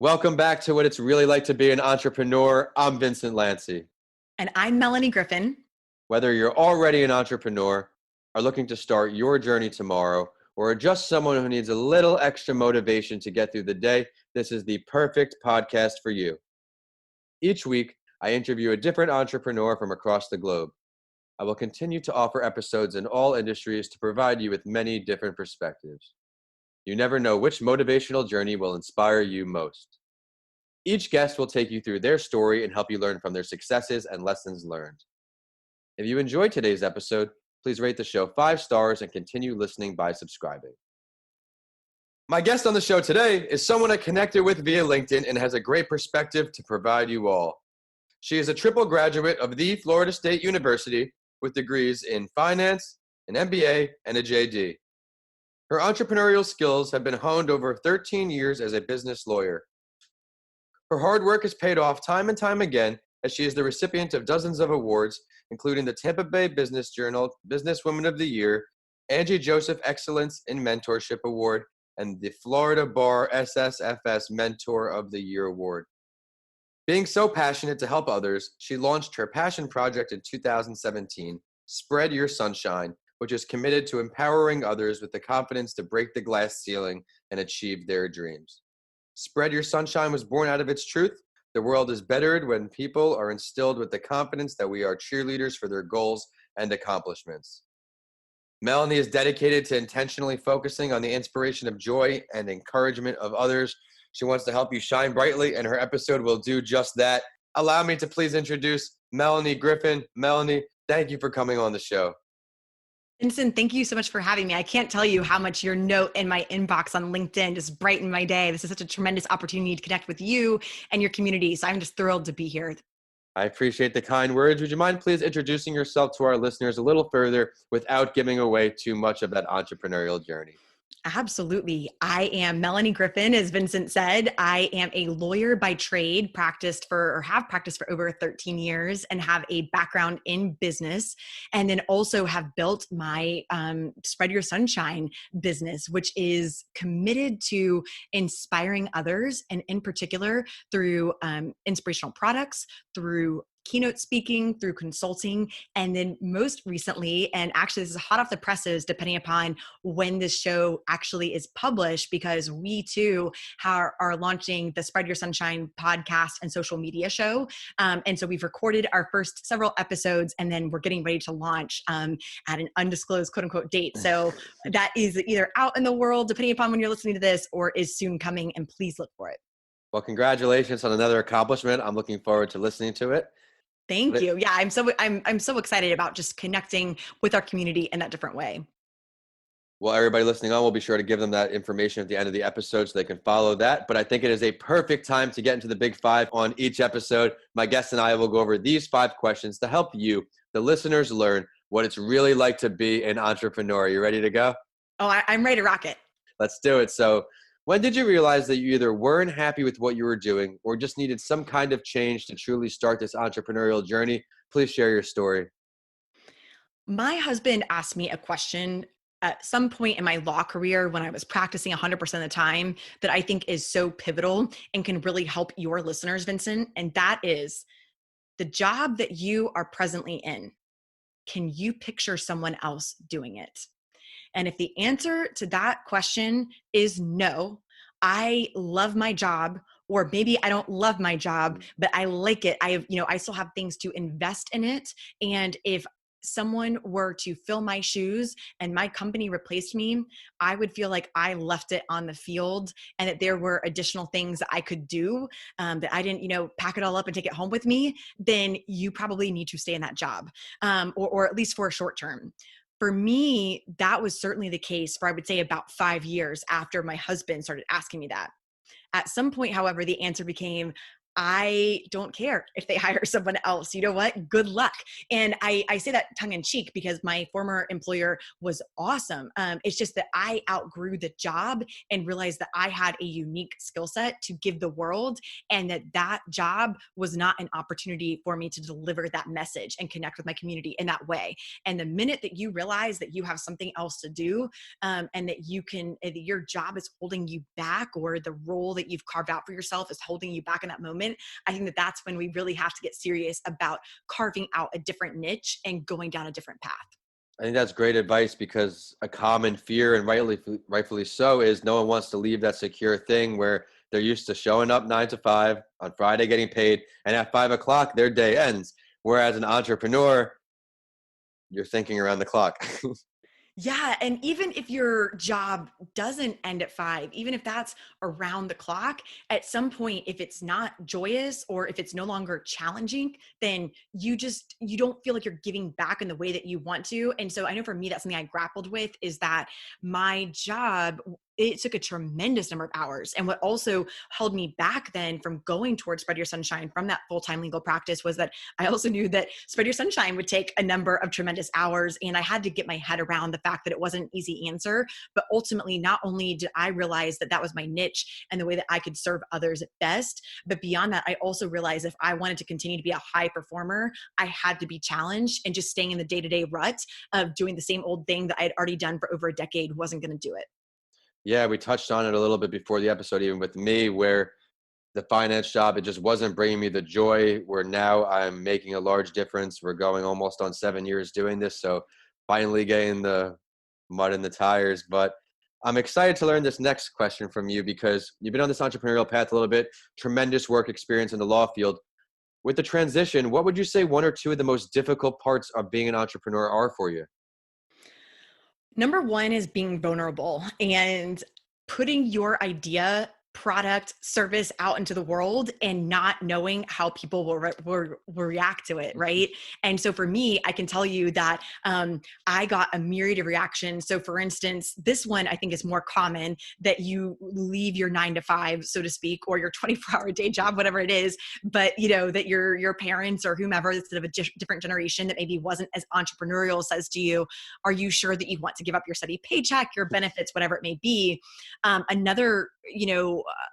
Welcome back to What It's Really Like to Be an Entrepreneur. I'm Vincent Lanci. And I'm Melanie Griffin. Whether you're already an entrepreneur, are looking to start your journey tomorrow, or are just someone who needs a little extra motivation to get through the day, this is the perfect podcast for you. Each week, I interview a different entrepreneur from across the globe. I will continue to offer episodes in all industries to provide you with many different perspectives. You never know which motivational journey will inspire you most. Each guest will take you through their story and help you learn from their successes and lessons learned. If you enjoyed today's episode, please rate the show 5 stars and continue listening by subscribing. My guest on the show today is someone I connected with via LinkedIn and has a great perspective to provide you all. She is a triple graduate of the Florida State University with degrees in finance, an MBA, and a JD. Her entrepreneurial skills have been honed over 13 years as a business lawyer. Her hard work has paid off time and time again, as she is the recipient of dozens of awards, including the Tampa Bay Business Journal Businesswoman of the Year, Angie Joseph Excellence in Mentorship Award, and the Florida Bar SSFS Mentor of the Year Award. Being so passionate to help others, she launched her passion project in 2017, Spread Your Sunshine, which is committed to empowering others with the confidence to break the glass ceiling and achieve their dreams. Spread Your Sunshine was born out of its truth. The world is bettered when people are instilled with the confidence that we are cheerleaders for their goals and accomplishments. Melanie is dedicated to intentionally focusing on the inspiration of joy and encouragement of others. She wants to help you shine brightly, and her episode will do just that. Allow me to please introduce Melanie Griffin. Melanie, thank you for coming on the show. Vincent, thank you so much for having me. I can't tell you how much your note in my inbox on LinkedIn just brightened my day. This is such a tremendous opportunity to connect with you and your community. So I'm just thrilled to be here. I appreciate the kind words. Would you mind please introducing yourself to our listeners a little further without giving away too much of that entrepreneurial journey? Absolutely. I am Melanie Griffin, as Vincent said. I am a lawyer by trade, have practiced for over 13 years and have a background in business. And then also have built my Spread Your Sunshine business, which is committed to inspiring others, and in particular through inspirational products, through keynote speaking, through consulting, and then most recently, and actually this is hot off the presses depending upon when this show actually is published, because we too are launching the Spread Your Sunshine podcast and social media show. And so we've recorded our first several episodes, and then we're getting ready to launch at an undisclosed quote unquote date. So that is either out in the world, depending upon when you're listening to this, or is soon coming, and please look for it. Well, congratulations on another accomplishment. I'm looking forward to listening to it. Thank you. Yeah, I'm so excited about just connecting with our community in that different way. Well, everybody listening on, we'll be sure to give them that information at the end of the episode so they can follow that. But I think it is a perfect time to get into the big 5 on each episode. My guest and I will go over these 5 questions to help you, the listeners, learn what it's really like to be an entrepreneur. You ready to go? Oh, I'm ready to rock it. Let's do it. So, when did you realize that you either weren't happy with what you were doing or just needed some kind of change to truly start this entrepreneurial journey? Please share your story. My husband asked me a question at some point in my law career when I was practicing 100% of the time that I think is so pivotal and can really help your listeners, Vincent. And that is, the job that you are presently in, can you picture someone else doing it? And if the answer to that question is no, I love my job, or maybe I don't love my job, but I like it. I still have things to invest in it. And if someone were to fill my shoes and my company replaced me, I would feel like I left it on the field, and that there were additional things that I could do, that I didn't, pack it all up and take it home with me. Then you probably need to stay in that job, or at least for a short term. For me, that was certainly the case for, I would say, about 5 years after my husband started asking me that. At some point, however, the answer became, I don't care if they hire someone else. You know what? Good luck. And I say that tongue in cheek because my former employer was awesome. It's just that I outgrew the job and realized that I had a unique skill set to give the world, and that job was not an opportunity for me to deliver that message and connect with my community in that way. And the minute that you realize that you have something else to do, and that your job is holding you back, or the role that you've carved out for yourself is holding you back in that moment, I think that that's when we really have to get serious about carving out a different niche and going down a different path. I think that's great advice, because a common fear, and rightfully so, is no one wants to leave that secure thing where they're used to showing up 9 to 5 on Friday, getting paid, and at 5 o'clock their day ends. Whereas an entrepreneur, you're thinking around the clock. Yeah. And even if your job doesn't end at 5, even if that's around the clock, at some point, if it's not joyous or if it's no longer challenging, then you don't feel like you're giving back in the way that you want to. And so I know for me, that's something I grappled with, is that my job, it took a tremendous number of hours. And what also held me back then from going towards Spread Your Sunshine from that full-time legal practice was that I also knew that Spread Your Sunshine would take a number of tremendous hours. And I had to get my head around the fact that it wasn't an easy answer. But ultimately, not only did I realize that that was my niche and the way that I could serve others best, but beyond that, I also realized if I wanted to continue to be a high performer, I had to be challenged, and just staying in the day-to-day rut of doing the same old thing that I had already done for over a decade wasn't going to do it. Yeah, we touched on it a little bit before the episode, even with me, where the finance job, it just wasn't bringing me the joy, where now I'm making a large difference. We're going almost on 7 years doing this. So finally getting the mud in the tires. But I'm excited to learn this next question from you, because you've been on this entrepreneurial path a little bit, tremendous work experience in the law field. With the transition, what would you say one or two of the most difficult parts of being an entrepreneur are for you? Number one is being vulnerable and putting your idea, product, service out into the world and not knowing how people will react to it, right? And so for me, I can tell you that I got a myriad of reactions. So for instance, this one I think is more common, that you leave your 9 to 5, so to speak, or your 24-hour day job, whatever it is, but you know that your parents or whomever that's of a different generation that maybe wasn't as entrepreneurial says to you, are you sure that you want to give up your steady paycheck, your benefits, whatever it may be? Another,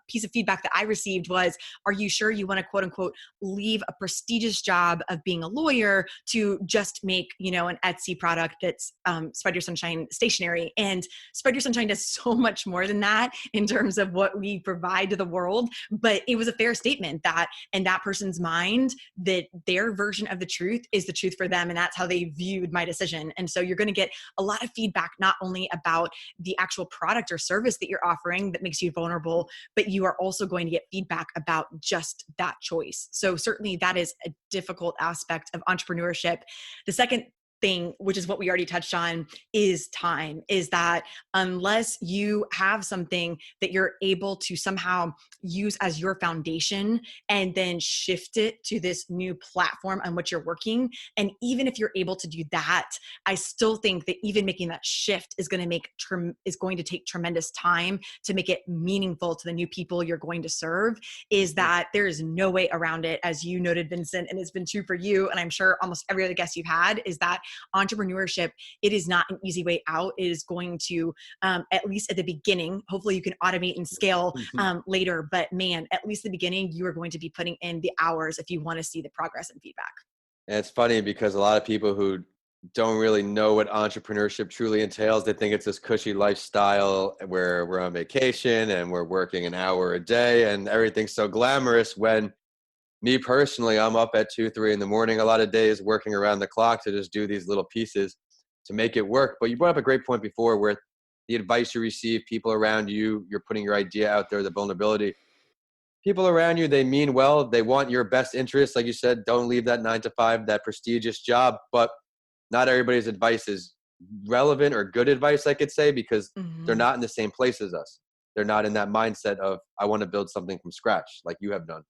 piece of feedback that I received was, are you sure you want to quote unquote leave a prestigious job of being a lawyer to just make, an Etsy product that's Spread Your Sunshine stationery? And Spread Your Sunshine does so much more than that in terms of what we provide to the world. But it was a fair statement that in that person's mind, that their version of the truth is the truth for them. And that's how they viewed my decision. And so you're going to get a lot of feedback, not only about the actual product or service that you're offering that makes you vulnerable, but you are also going to get feedback about just that choice. So certainly that is a difficult aspect of entrepreneurship. The second thing, which is what we already touched on, is time. Is that unless you have something that you're able to somehow use as your foundation and then shift it to this new platform on which you're working, and even if you're able to do that, I still think that even making that shift is going to take tremendous time to make it meaningful to the new people you're going to serve. Is that there is no way around it, as you noted, Vincent, and it's been true for you, and I'm sure almost every other guest you've had, is that entrepreneurship, it is not an easy way out. It is going to, at least at the beginning, hopefully you can automate and scale later, but man, at least the beginning, you are going to be putting in the hours if you want to see the progress and feedback. And it's funny, because a lot of people who don't really know what entrepreneurship truly entails, they think it's this cushy lifestyle where we're on vacation and we're working an hour a day and everything's so glamorous, when me personally, I'm up at 2, 3 in the morning, a lot of days working around the clock to just do these little pieces to make it work. But you brought up a great point before, where the advice you receive, people around you, you're putting your idea out there, the vulnerability. People around you, they mean well. They want your best interest. Like you said, don't leave that 9 to 5, that prestigious job. But not everybody's advice is relevant or good advice, I could say, because they're not in the same place as us. They're not in that mindset of, I want to build something from scratch like you have done.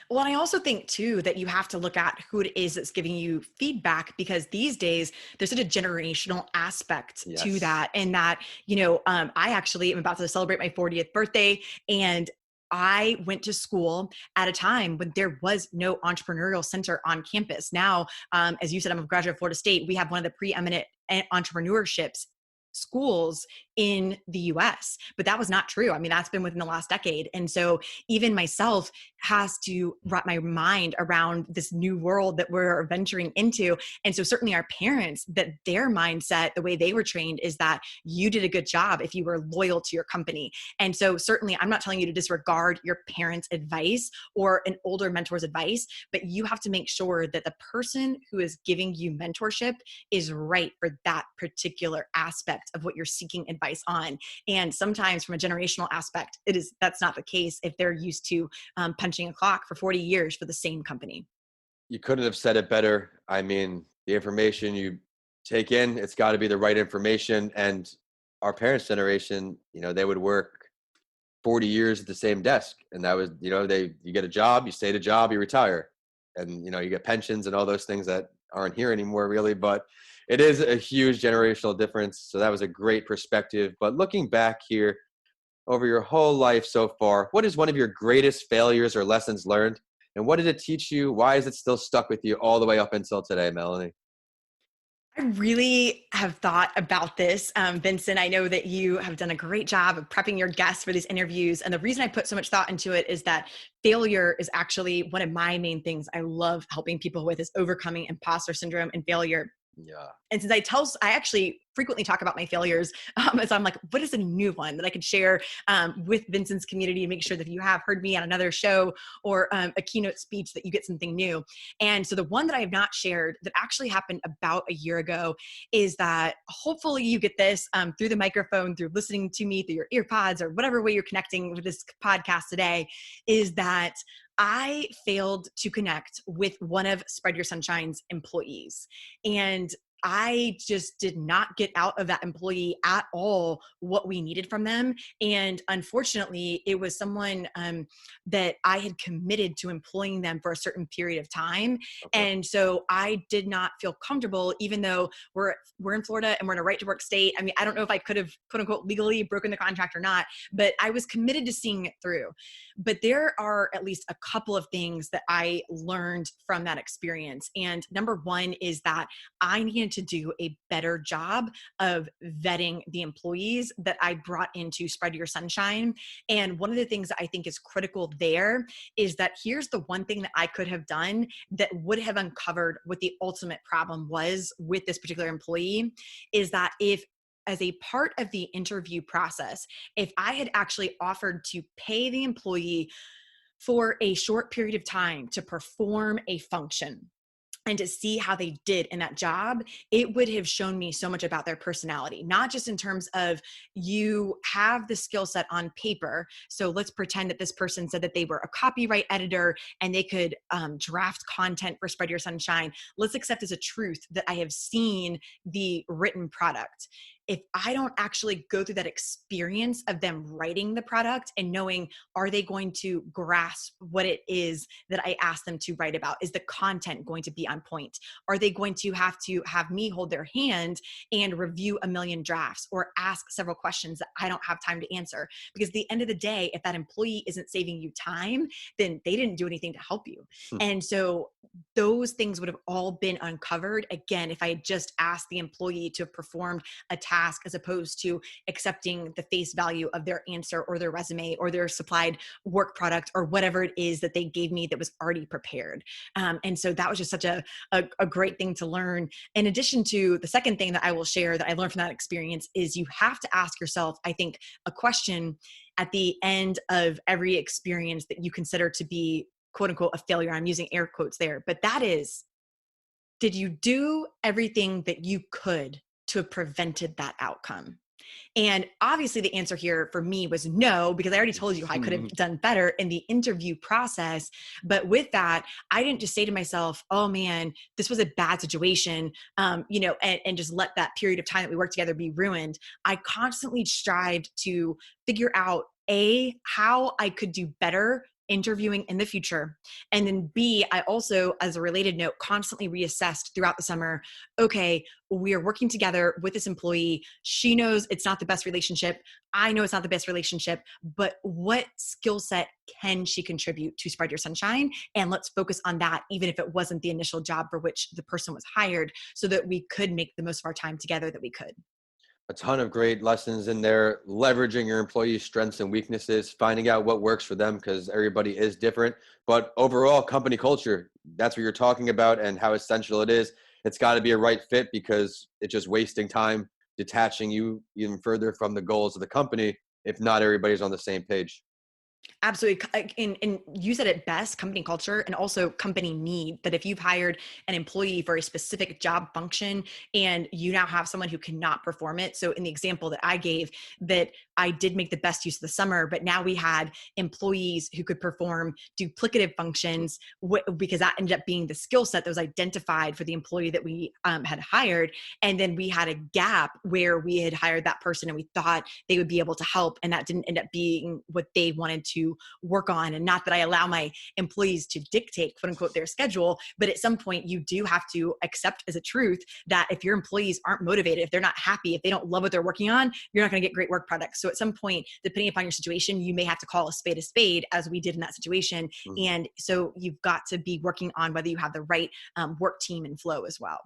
Well, and I also think too that you have to look at who it is that's giving you feedback, because these days there's such a generational aspect to Yes. that. And that, I actually am about to celebrate my 40th birthday, and I went to school at a time when there was no entrepreneurial center on campus. Now, as you said, I'm a graduate of Florida State. We have one of the preeminent entrepreneurships schools in the US, but that was not true. I mean, that's been within the last decade. And so even myself has to wrap my mind around this new world that we're venturing into. And so certainly our parents, that their mindset, the way they were trained is that you did a good job if you were loyal to your company. And so certainly I'm not telling you to disregard your parents' advice or an older mentor's advice, but you have to make sure that the person who is giving you mentorship is right for that particular aspect of what you're seeking advice on. And sometimes from a generational aspect, that's not the case if they're used to punching a clock for 40 years for the same company. You couldn't have said it better. I mean, the information you take in, it's got to be the right information. And our parents' generation, they would work 40 years at the same desk. And that was, you get a job, you stay at a job, you retire. And, you get pensions and all those things that aren't here anymore, really. But it is a huge generational difference. So that was a great perspective. But looking back here over your whole life so far, what is one of your greatest failures or lessons learned? And what did it teach you? Why is it still stuck with you all the way up until today, Melanie? I really have thought about this, Vincent. I know that you have done a great job of prepping your guests for these interviews. And the reason I put so much thought into it is that failure is actually one of my main things I love helping people with, is overcoming imposter syndrome and failure. Yeah. And since I actually frequently talk about my failures, so I'm like, what is a new one that I could share with Vincent's community and make sure that if you have heard me on another show or a keynote speech that you get something new. And so the one that I have not shared that actually happened about a year ago is that hopefully you get this through the microphone, through listening to me, through your ear pods, or whatever way you're connecting with this podcast today, is that I failed to connect with one of Spread Your Sunshine's employees. And I just did not get out of that employee at all what we needed from them. And unfortunately, it was someone that I had committed to employing them for a certain period of time. Okay. And so I did not feel comfortable, even though we're in Florida and we're in a right to work state. I mean, I don't know if I could have, quote unquote, legally broken the contract or not, but I was committed to seeing it through. But there are at least a couple of things that I learned from that experience. And number one is that I needed to do a better job of vetting the employees that I brought into Spread Your Sunshine. And one of the things that I think is critical there is that here's the one thing that I could have done that would have uncovered what the ultimate problem was with this particular employee, is that if, as a part of the interview process, if I had actually offered to pay the employee for a short period of time to perform a function and to see how they did in that job, it would have shown me so much about their personality, not just in terms of you have the skill set on paper. So let's pretend that this person said that they were a copyright editor and they could draft content for Spread Your Sunshine. Let's accept as a truth that I have seen the written product. If I don't actually go through that experience of them writing the product and knowing, are they going to grasp what it is that I asked them to write about? Is the content going to be on point? Are they going to have me hold their hand and review a million drafts or ask several questions that I don't have time to answer? Because at the end of the day, if that employee isn't saving you time, then they didn't do anything to help you. And so those things would have all been uncovered, again, if I had just asked the employee to have performed a task as opposed to accepting the face value of their answer or their resume or their supplied work product or whatever it is that they gave me that was already prepared. And so that was just such a great thing to learn. In addition to the second thing that I will share that I learned from that experience is you have to ask yourself, I think, a question at the end of every experience that you consider to be, quote unquote, a failure. I'm using air quotes there, but that is, did you do everything that you could to have prevented that outcome? And obviously the answer here for me was no, because I already told you I could have done better in the interview process. But with that, I didn't just say to myself, oh man, this was a bad situation, and just let that period of time that we worked together be ruined. I constantly strived to figure out how I could do better interviewing in the future. And then B, I also, as a related note, constantly reassessed throughout the summer, okay, we are working together with this employee. She knows it's not the best relationship. I know it's not the best relationship, but what skill set can she contribute to Spread Your Sunshine? And let's focus on that, even if it wasn't the initial job for which the person was hired, so that we could make the most of our time together that we could. A ton of great lessons in there, leveraging your employees' strengths and weaknesses, finding out what works for them because everybody is different. But overall, company culture, that's what you're talking about and how essential it is. It's got to be a right fit because it's just wasting time detaching you even further from the goals of the company if not everybody's on the same page. Absolutely. And you said it best, company culture and also company need, that if you've hired an employee for a specific job function and you now have someone who cannot perform it. So in the example that I gave, that I did make the best use of the summer, but now we had employees who could perform duplicative functions because that ended up being the skill set that was identified for the employee that we had hired. And then we had a gap where we had hired that person and we thought they would be able to help. And that didn't end up being what they wanted to work on. And not that I allow my employees to dictate, quote unquote, their schedule, but at some point you do have to accept as a truth that if your employees aren't motivated, if they're not happy, if they don't love what they're working on, you're not going to get great work products. So at some point, depending upon your situation, you may have to call a spade, as we did in that situation. Mm-hmm. And so you've got to be working on whether you have the right work team and flow as well.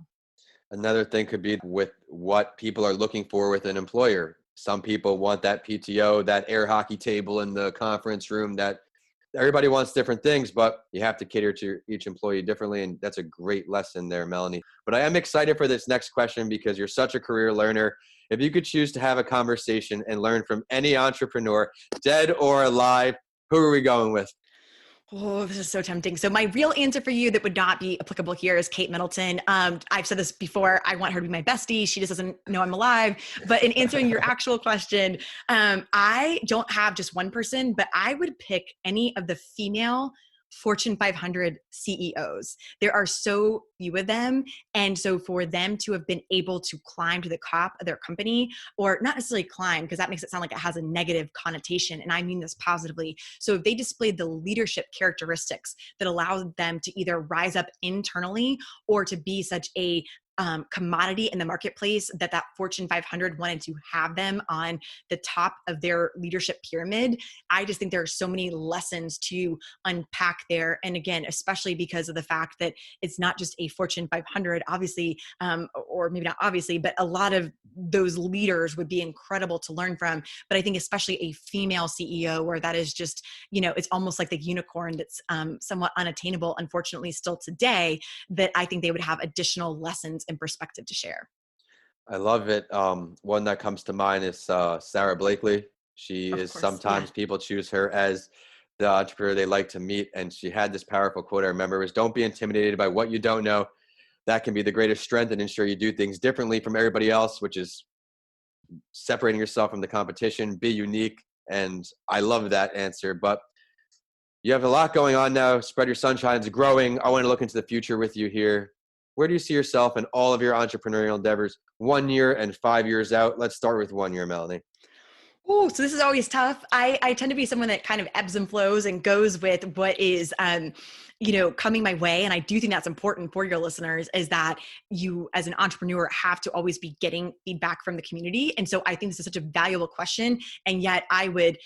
Another thing could be with what people are looking for with an employer. Some people want that PTO, that air hockey table in the conference room. That everybody wants different things, but you have to cater to each employee differently. And that's a great lesson there, Melanie. But I am excited for this next question because you're such a career learner. If you could choose to have a conversation and learn from any entrepreneur, dead or alive, who are we going with? Oh, this is so tempting. So my real answer for you that would not be applicable here is Kate Middleton. I've said this before. I want her to be my bestie. She just doesn't know I'm alive. But in answering your actual question, I don't have just one person, but I would pick any of the female Fortune 500 CEOs. There are so few of them. And so for them to have been able to climb to the top of their company, or not necessarily climb, because that makes it sound like it has a negative connotation. And I mean this positively. So if they displayed the leadership characteristics that allowed them to either rise up internally or to be such a commodity in the marketplace that Fortune 500 wanted to have them on the top of their leadership pyramid. I just think there are so many lessons to unpack there. And again, especially because of the fact that it's not just a Fortune 500, obviously, or maybe not obviously, but a lot of those leaders would be incredible to learn from. But I think especially a female CEO where that is just, it's almost like the unicorn that's somewhat unattainable, unfortunately, still today, that I think they would have additional lessons and perspective to share. I love it. One that comes to mind is Sarah Blakely. She Of is course, sometimes people choose her as the entrepreneur they like to meet. And she had this powerful quote I remember was, "Don't be intimidated by what you don't know. That can be the greatest strength and ensure you do things differently from everybody else," which is separating yourself from the competition, be unique. And I love that answer. But you have a lot going on now. Spread Your Sunshine is growing. I want to look into the future with you here. Where do you see yourself in all of your entrepreneurial endeavors 1 year and 5 years out? Let's start with 1 year, Melanie. Oh, so this is always tough. I tend to be someone that kind of ebbs and flows and goes with what is, coming my way. And I do think that's important for your listeners, is that you as an entrepreneur have to always be getting feedback from the community. And so I think this is such a valuable question. And yet I would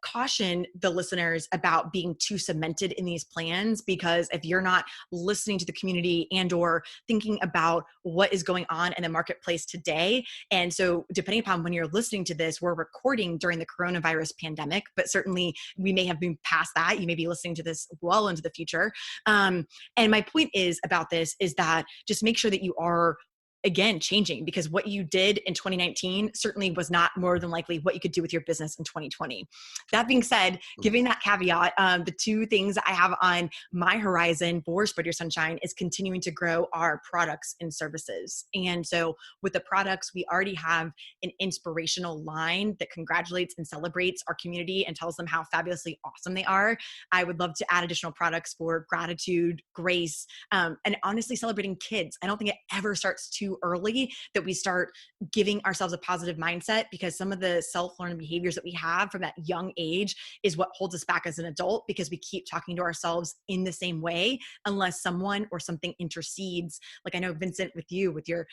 caution the listeners about being too cemented in these plans, because if you're not listening to the community and or thinking about what is going on in the marketplace today. And so depending upon when you're listening to this, we're recording during the coronavirus pandemic, but certainly we may have moved past that. You may be listening to this well into the future. And my point is about this is that just make sure that you are again, changing, because what you did in 2019 certainly was not more than likely what you could do with your business in 2020. That being said, giving that caveat, the two things I have on my horizon for Spread Your Sunshine is continuing to grow our products and services. And so with the products, we already have an inspirational line that congratulates and celebrates our community and tells them how fabulously awesome they are. I would love to add additional products for gratitude, grace, and honestly celebrating kids. I don't think it ever starts too too early that we start giving ourselves a positive mindset, because some of the self-learned behaviors that we have from that young age is what holds us back as an adult, because we keep talking to ourselves in the same way unless someone or something intercedes. Like I know, Vincent, with you, with your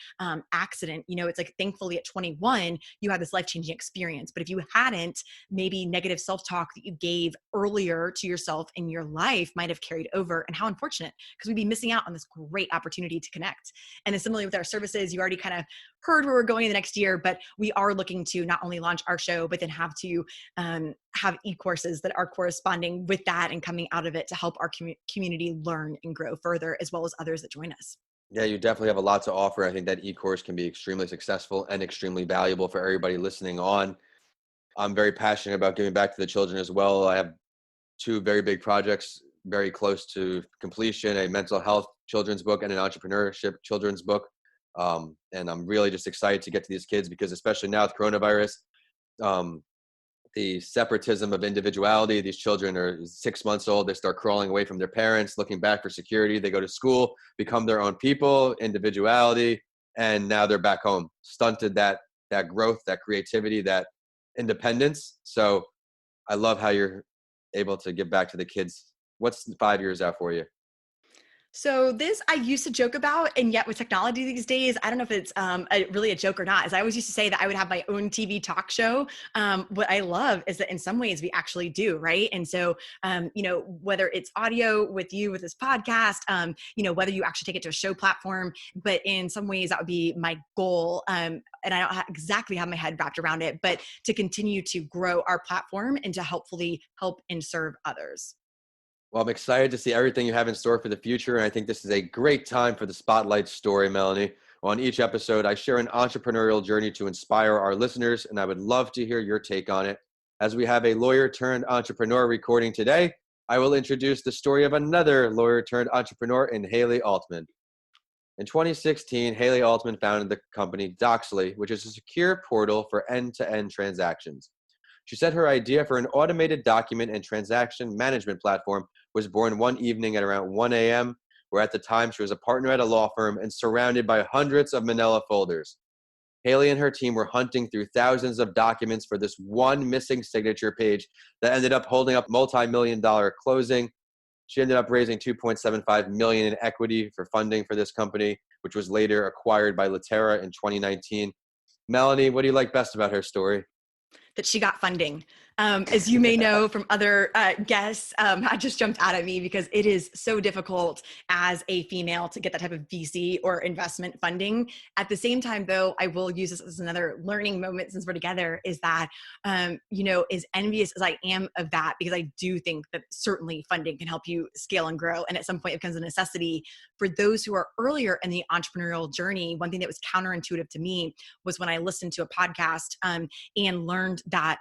accident, it's like thankfully at 21, you had this life-changing experience. But if you hadn't, maybe negative self-talk that you gave earlier to yourself in your life might have carried over. And how unfortunate, because we'd be missing out on this great opportunity to connect. And then similarly with our services, you already kind of heard where we're going in the next year, but we are looking to not only launch our show, but then have e-courses that are corresponding with that and coming out of it to help our community learn and grow further, as well as others that join us. Yeah, you definitely have a lot to offer. I think that e-course can be extremely successful and extremely valuable for everybody listening on. I'm very passionate about giving back to the children as well. I have two very big projects very close to completion, a mental health children's book and an entrepreneurship children's book. And I'm really just excited to get to these kids, because especially now with coronavirus, the separatism of individuality, these children are 6 months old, they start crawling away from their parents, looking back for security. They go to school, become their own people, individuality, and now they're back home. Stunted that growth, that creativity, that independence. So I love how you're able to give back to the kids. What's 5 years out for you? So this I used to joke about, and yet with technology these days, I don't know if it's really a joke or not, as I always used to say that I would have my own TV talk show. What I love is that in some ways we actually do, right? And so, whether it's audio with you with this podcast, whether you actually take it to a show platform, but in some ways that would be my goal. And I don't exactly have my head wrapped around it, but to continue to grow our platform and to hopefully help and serve others. Well, I'm excited to see everything you have in store for the future. And I think this is a great time for the Spotlight story, Melanie. On each episode, I share an entrepreneurial journey to inspire our listeners, and I would love to hear your take on it. As we have a lawyer turned entrepreneur recording today, I will introduce the story of another lawyer turned entrepreneur in Haley Altman. In 2016, Haley Altman founded the company Doxly, which is a secure portal for end-to-end transactions. She said her idea for an automated document and transaction management platform was born one evening at around 1 a.m., where at the time she was a partner at a law firm and surrounded by hundreds of manila folders. Haley and her team were hunting through thousands of documents for this one missing signature page that ended up holding up multi-million-dollar closing. She ended up raising $2.75 million in equity for funding for this company, which was later acquired by Litera in 2019. Melanie, what do you like best about her story? That she got funding. As you may know from other guests, that just jumped out at me because it is so difficult as a female to get that type of VC or investment funding. At the same time, though, I will use this as another learning moment since we're together, is that, as envious as I am of that, because I do think that certainly funding can help you scale and grow. And at some point it becomes a necessity for those who are earlier in the entrepreneurial journey. One thing that was counterintuitive to me was when I listened to a podcast and learned that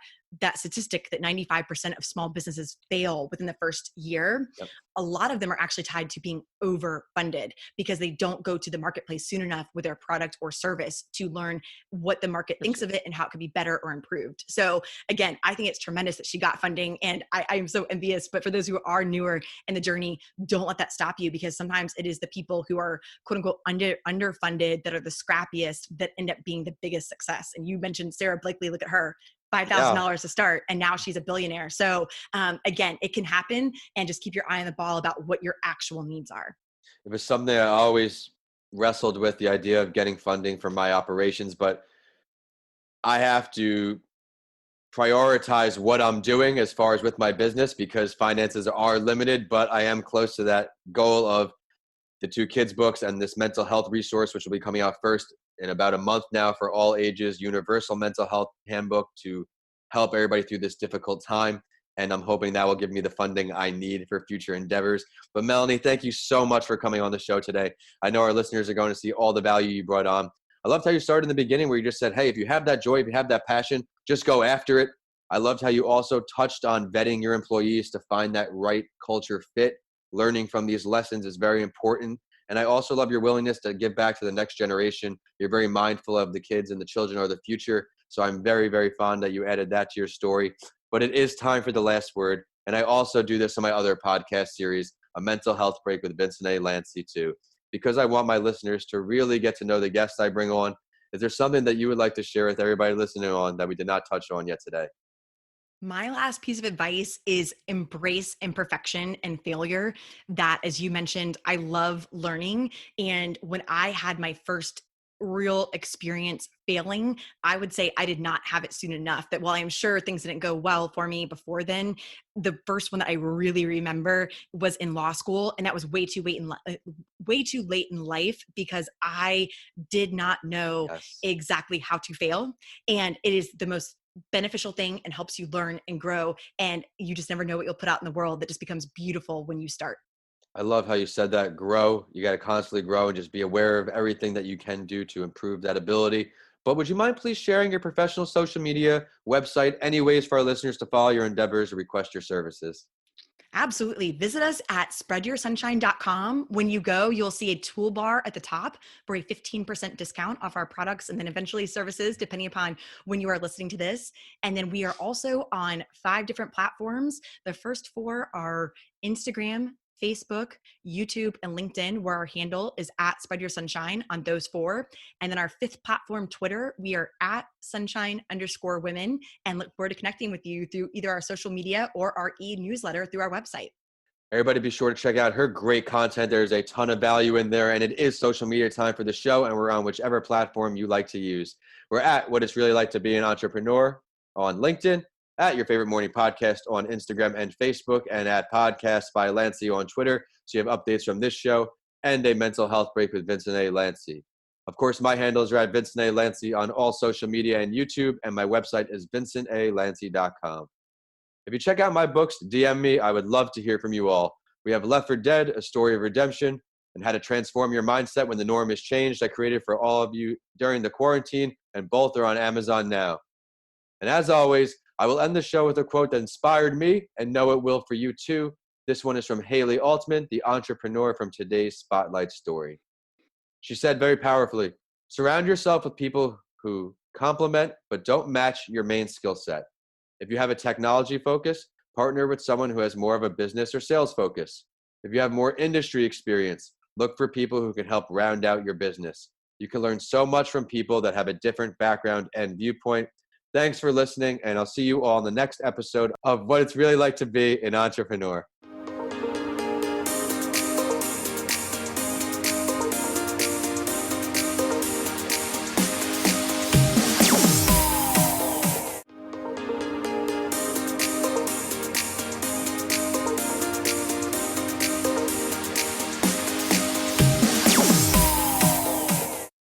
statistic that 95% of small businesses fail within the first year. Yep. A lot of them are actually tied to being overfunded because they don't go to the marketplace soon enough with their product or service to learn what the market thinks of it and how it could be better or improved. So again, I think it's tremendous that she got funding, and I'm so envious. But for those who are newer in the journey, don't let that stop you, because sometimes it is the people who are quote unquote underfunded that are the scrappiest that end up being the biggest success. And you mentioned Sarah Blakely. Look at her. $5,000 to start, and now she's a billionaire. So again, it can happen, and just keep your eye on the ball about what your actual needs are. It was something I always wrestled with, the idea of getting funding for my operations, but I have to prioritize what I'm doing as far as with my business, because finances are limited, but I am close to that goal of the 2 kids books and this mental health resource, which will be coming out first in about a month now for all ages, universal mental health handbook to help everybody through this difficult time. And I'm hoping that will give me the funding I need for future endeavors. But Melanie, thank you so much for coming on the show today. I know our listeners are going to see all the value you brought on. I loved how you started in the beginning, where you just said, hey, if you have that joy, if you have that passion, just go after it. I loved how you also touched on vetting your employees to find that right culture fit. Learning from these lessons is very important. And I also love your willingness to give back to the next generation. You're very mindful of the kids, and the children are the future. So I'm very, very fond that you added that to your story. But it is time for the last word. And I also do this on my other podcast series, A Mental Health Break with Vincent A, Lanci too. because I want my listeners to really get to know the guests I bring on, is there something that you would like to share with everybody listening on that we did not touch on yet today? My last piece of advice is embrace imperfection and failure. That, as you mentioned, I love learning. And when I had my first real experience failing, I would say I did not have it soon enough. That while I'm sure things didn't go well for me before then, the first one that I really remember was in law school, and that was way too late in life because I did not know Yes. exactly how to fail. And it is the most beneficial thing and helps you learn and grow. And you just never know what you'll put out in the world that just becomes beautiful when you start. I love how you said that. Grow. You got to constantly grow and just be aware of everything that you can do to improve that ability. But would you mind please sharing your professional social media, website, any ways for our listeners to follow your endeavors or request your services? Absolutely. Visit us at spreadyoursunshine.com. When you go, you'll see a toolbar at the top for a 15% discount off our products and then eventually services, depending upon when you are listening to this. And then we are also on 5 different platforms. The first 4 are Instagram, Facebook, YouTube, and LinkedIn, where our handle is at Spread Your Sunshine on those 4. And then our 5th platform, Twitter, we are at sunshine_women, and look forward to connecting with you through either our social media or our e-newsletter through our website. Everybody be sure to check out her great content. There's a ton of value in there, and it is social media time for the show, and we're on whichever platform you like to use. We're at What It's Really Like to Be an Entrepreneur on LinkedIn, at Your Favorite Morning Podcast on Instagram and Facebook, and at Podcasts by Lanci on Twitter. So you have updates from this show and a mental health break with Vincent A. Lanci. Of course, my handles are at Vincent A. Lanci on all social media and YouTube, and my website is vincentalanci.com. If you check out my books, DM me. I would love to hear from you all. We have Left for Dead, A Story of Redemption, and How to Transform Your Mindset When the Norm is Changed. I created for all of you during the quarantine, and both are on Amazon now. And as always, I will end the show with a quote that inspired me and know it will for you too. This one is from Haley Altman, the entrepreneur from today's Spotlight story. She said very powerfully, surround yourself with people who complement but don't match your main skill set. If you have a technology focus, partner with someone who has more of a business or sales focus. If you have more industry experience, look for people who can help round out your business. You can learn so much from people that have a different background and viewpoint. Thanks for listening, and I'll see you all in the next episode of What It's Really Like to Be an Entrepreneur.